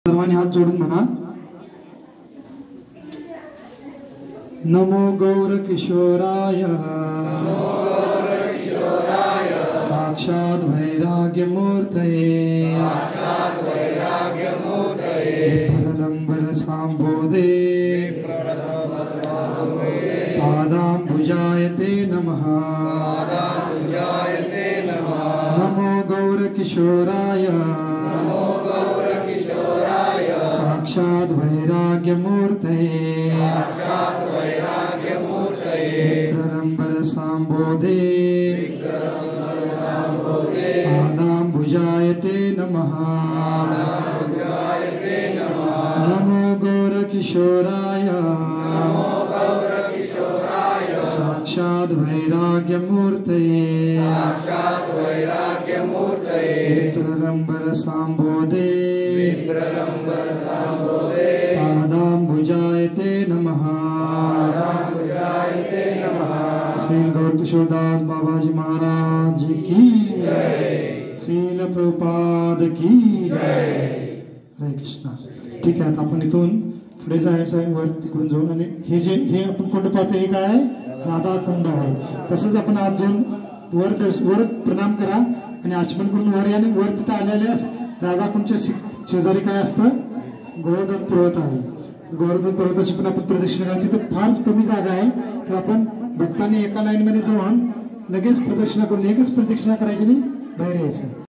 सर्वांनी हात जोडून म्हणा, नमो गौर किशोराय साक्षात वैराग्य मूर्तये प्रलंबर सांबोधे पादांबुजाय ते नमः। नमो गौर किशोराय साक्षात वैराग्य मूर्तये प्रलंबर सांबोधे पादांबुजाय ते नमः। नमो गौर किशोराय साक्षात वैराग्य मूर्तये प्रलंबर सांबोधे पादांबुजाय ते नमः। श्री गौर किशोरदास बाबाजी महाराज की जय, श्रील प्रभुपाद की जय। हरे कृष्णा। ठीक आहे, आता आपण इथून पुढे जायचं आहे, वर तिकडून जाऊन, आणि हे आपण कुंड पाहतो, हे काय आहे? राधा कुंड आहे। तसंच आपण आज जाऊन वर प्रणाम करा आणि आचमन करून वर या, आणि वर तिथं आलेल्यास राधा कुंडच्या शेजारी काय असतं? गोवर्धन पर्वत आहे। गोवर्धन पर्वताची पण आपण प्रदक्षिणा करा। तिथं फारच कमी जागा आहे, तर आपण भक्तांनी एका लाईन मध्ये जाऊन लगेच प्रदक्षिणा करून एकच प्रदक्षिणा करायची नाही, बाहेर यायचं।